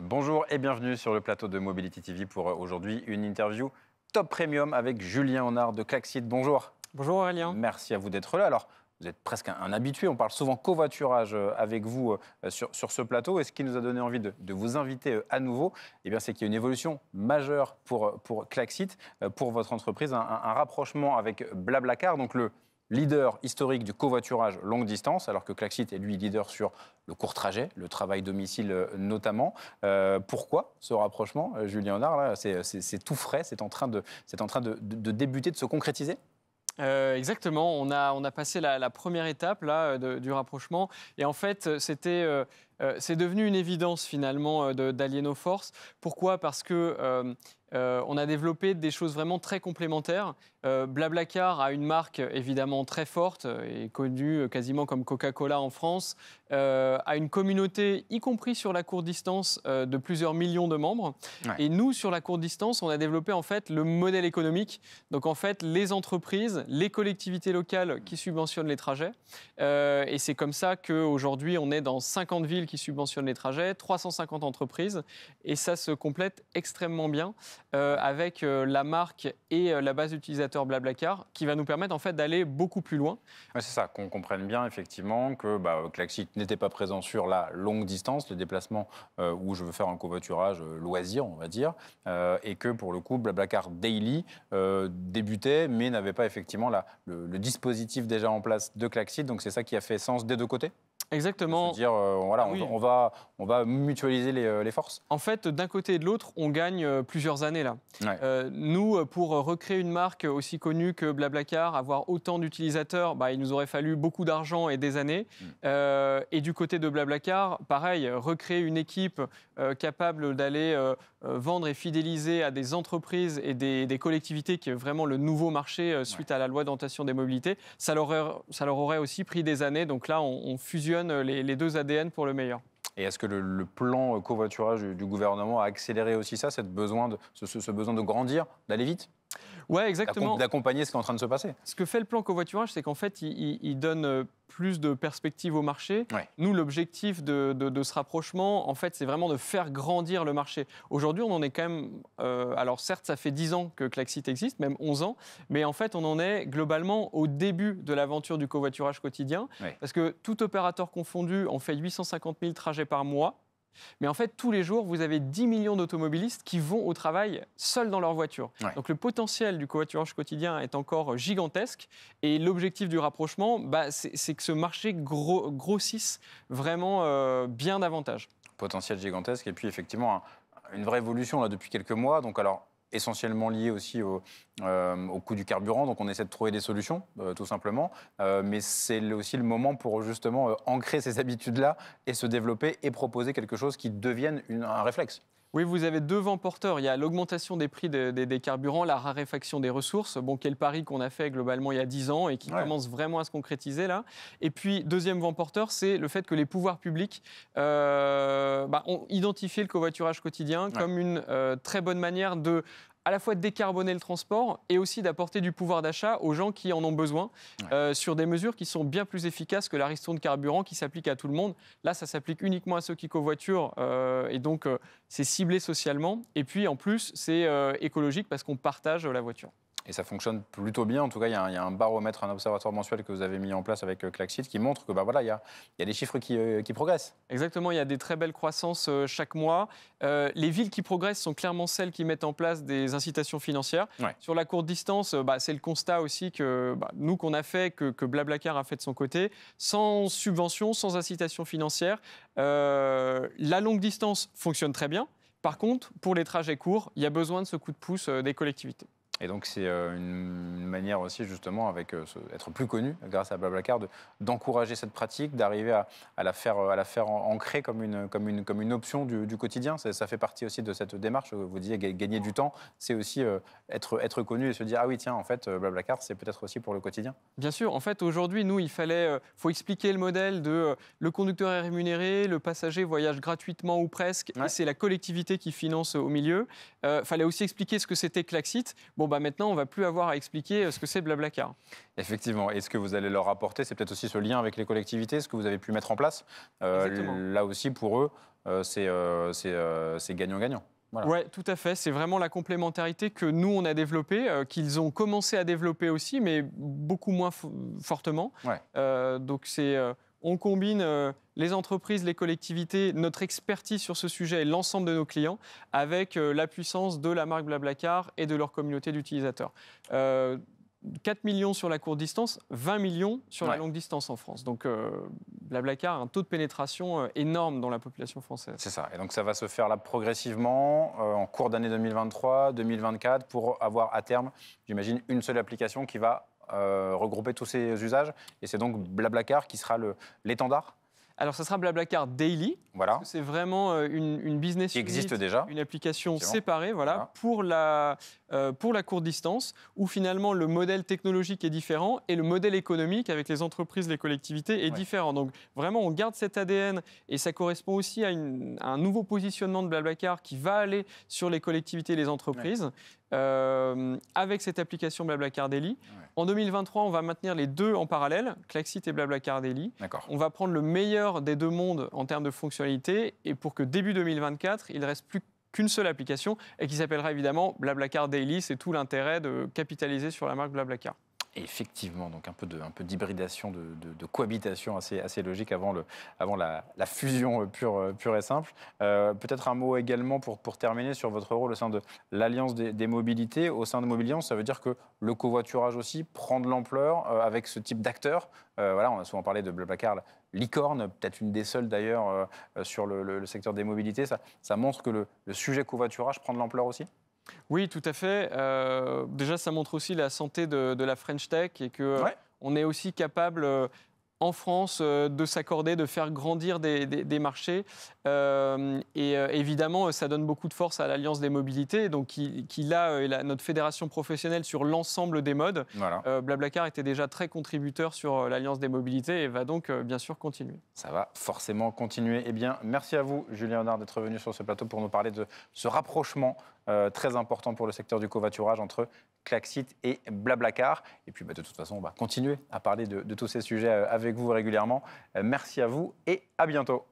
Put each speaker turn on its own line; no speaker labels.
Bonjour et bienvenue sur le plateau de Mobility TV pour aujourd'hui une interview top premium avec Julien Honard de Klaxit. Bonjour.
Bonjour Aurélien.
Merci à vous d'être là. Alors, vous êtes presque un habitué, on parle souvent covoiturage avec vous sur ce plateau. Et ce qui nous a donné envie de vous inviter à nouveau, eh bien, c'est qu'il y a une évolution majeure pour Klaxit, pour votre entreprise, un rapprochement avec Blablacar, donc le leader historique du covoiturage longue distance, alors que Klaxit est lui leader sur le court trajet, le travail domicile notamment. Pourquoi ce rapprochement, Julien Honard, là, c'est tout frais, c'est en train de débuter, de se concrétiser?
Exactement, on a passé la première étape là, du rapprochement et en fait c'est devenu une évidence finalement d'allier nos forces. Pourquoi ? Parce que on a développé des choses vraiment très complémentaires. Blablacar a une marque évidemment très forte et connue quasiment comme Coca-Cola en France, a une communauté, y compris sur la courte distance, de plusieurs millions de membres. Ouais. Et nous, sur la courte distance, on a développé en fait le modèle économique. Donc en fait, les entreprises, les collectivités locales qui subventionnent les trajets. Et c'est comme ça qu'aujourd'hui, on est dans 50 villes qui subventionnent les trajets, 350 entreprises. Et ça se complète extrêmement bien avec la marque et la base utilisateur Blablacar qui va nous permettre en fait d'aller beaucoup plus loin.
Ouais, c'est ça, qu'on comprenne bien effectivement que Klaxit n'était pas présent sur la longue distance, le déplacement où je veux faire un covoiturage loisir, on va dire, et que pour le coup Blablacar Daily débutait mais n'avait pas effectivement le dispositif déjà en place de Klaxit, donc c'est ça qui a fait sens des deux côtés.
Exactement.
C'est-à-dire, voilà, oui. on va mutualiser les forces.
En fait, d'un côté et de l'autre, on gagne plusieurs années là. Ouais. Nous, pour recréer une marque aussi connue que Blablacar, avoir autant d'utilisateurs, il nous aurait fallu beaucoup d'argent et des années. Et du côté de Blablacar, pareil, recréer une équipe capable d'aller vendre et fidéliser à des entreprises et des collectivités, qui est vraiment le nouveau marché suite à la loi d'orientation des mobilités, ça leur aurait aussi pris des années. Donc là, on fusionne les deux ADN pour le meilleur.
Et est-ce que le plan covoiturage du gouvernement a accéléré aussi ça, ce besoin de grandir, d'aller vite ?
Ouais, exactement.
D'accompagner ce qui est en train de se passer.
Ce que fait le plan covoiturage, c'est qu'en fait, il donne plus de perspectives au marché. Ouais. Nous, l'objectif de ce rapprochement, en fait, c'est vraiment de faire grandir le marché. Aujourd'hui, on en est quand même... alors certes, ça fait 10 ans que Klaxit existe, même 11 ans, mais en fait, on en est globalement au début de l'aventure du covoiturage quotidien. Ouais. Parce que tout opérateur confondu, on fait 850 000 trajets par mois. Mais en fait, tous les jours, vous avez 10 millions d'automobilistes qui vont au travail seuls dans leur voiture. Ouais. Donc le potentiel du covoiturage quotidien est encore gigantesque. Et l'objectif du rapprochement, c'est que ce marché grossisse vraiment bien davantage.
Potentiel gigantesque. Et puis effectivement, une vraie évolution là, depuis quelques mois. Donc alors, essentiellement lié aussi au coût du carburant. Donc on essaie de trouver des solutions, tout simplement. Mais c'est aussi le moment pour justement ancrer ces habitudes-là et se développer et proposer quelque chose qui devienne un réflexe.
Oui, vous avez deux vents porteurs. Il y a l'augmentation des prix des carburants, la raréfaction des ressources, qui est le pari qu'on a fait globalement il y a 10 ans et qui commence vraiment à se concrétiser là. Et puis, deuxième vent porteur, c'est le fait que les pouvoirs publics ont identifié le covoiturage quotidien comme une très bonne manière à la fois de décarboner le transport et aussi d'apporter du pouvoir d'achat aux gens qui en ont besoin sur des mesures qui sont bien plus efficaces que la ristourne de carburant qui s'applique à tout le monde. Là, ça s'applique uniquement à ceux qui covoiturent et donc c'est ciblé socialement. Et puis en plus, c'est écologique parce qu'on partage la voiture.
Et ça fonctionne plutôt bien. En tout cas, il y a un baromètre, un observatoire mensuel que vous avez mis en place avec Klaxit qui montre que il y a des chiffres qui progressent.
Exactement, il y a des très belles croissances chaque mois. Les villes qui progressent sont clairement celles qui mettent en place des incitations financières. Ouais. Sur la courte distance, c'est le constat aussi que nous qu'on a fait, que Blablacar a fait de son côté, sans subvention, sans incitation financière. La longue distance fonctionne très bien. Par contre, pour les trajets courts, il y a besoin de ce coup de pouce des collectivités.
Et donc, c'est une manière aussi, justement, avec être plus connu grâce à Blablacar, d'encourager cette pratique, d'arriver à la faire ancrer comme une option du quotidien. Ça fait partie aussi de cette démarche. Vous disiez gagner du temps, c'est aussi être connu et se dire « Ah oui, tiens, en fait, Blablacar, c'est peut-être aussi pour le quotidien ».
Bien sûr. En fait, aujourd'hui, nous, faut expliquer le modèle de le conducteur est rémunéré, le passager voyage gratuitement ou presque, et c'est la collectivité qui finance au milieu. Fallait aussi expliquer ce que c'était Klaxit. bon, bah, maintenant, on ne va plus avoir à expliquer ce que c'est Blablacar.
Effectivement. Et ce que vous allez leur apporter, c'est peut-être aussi ce lien avec les collectivités, ce que vous avez pu mettre en place. Là aussi, pour eux, c'est gagnant-gagnant. Voilà.
Oui, tout à fait. C'est vraiment la complémentarité que nous, on a développée, qu'ils ont commencé à développer aussi, mais beaucoup moins fortement.
Ouais.
Donc, on combine les entreprises, les collectivités, notre expertise sur ce sujet et l'ensemble de nos clients avec la puissance de la marque Blablacar et de leur communauté d'utilisateurs. 4 millions sur la courte distance, 20 millions sur la longue distance en France. Donc Blablacar a un taux de pénétration énorme dans la population française.
C'est ça. Et donc ça va se faire là progressivement en cours d'année 2023, 2024 pour avoir à terme, j'imagine, une seule application qui va regrouper tous ces usages. Et c'est donc Blablacar qui sera l'étendard.
Alors, ça sera Blablacar Daily.
Voilà.
C'est vraiment une business
qui existe déjà.
Une application séparée pour la courte distance, où finalement le modèle technologique est différent et le modèle économique avec les entreprises, les collectivités est différent. Donc, vraiment, on garde cet ADN et ça correspond aussi à un nouveau positionnement de Blablacar qui va aller sur les collectivités et les entreprises. Avec cette application Blablacar Daily. En 2023, on va maintenir les deux en parallèle, Klaxit et Blablacar Daily. On va prendre le meilleur des deux mondes en termes de fonctionnalités et pour que début 2024, il ne reste plus qu'une seule application et qui s'appellera évidemment Blablacar Daily. C'est tout l'intérêt de capitaliser sur la marque Blablacar.
Et effectivement, donc un peu d'hybridation, de cohabitation assez logique avant la fusion pure et simple. Peut-être un mot également pour terminer sur votre rôle au sein de l'Alliance des mobilités. Au sein de Mobiliance, ça veut dire que le covoiturage aussi prend de l'ampleur avec ce type d'acteurs. Voilà, on a souvent parlé de Blablacar, licorne, peut-être une des seules d'ailleurs sur le secteur des mobilités. Ça montre que le sujet covoiturage prend de l'ampleur aussi.
Oui, tout à fait. Déjà, ça montre aussi la santé de la French Tech et qu'on est aussi capable, en France, de s'accorder, de faire grandir des marchés. Et évidemment, ça donne beaucoup de force à l'Alliance des mobilités, donc qui a notre fédération professionnelle sur l'ensemble des modes. Blablacar était déjà très contributeur sur l'Alliance des mobilités et va donc bien sûr continuer.
Ça va forcément continuer. Eh bien, merci à vous, Julien Honard, d'être venu sur ce plateau pour nous parler de ce rapprochement très important pour le secteur du covoiturage entre Klaxit et Blablacar. Et puis, de toute façon, on va continuer à parler de tous ces sujets avec vous régulièrement. Merci à vous et à bientôt.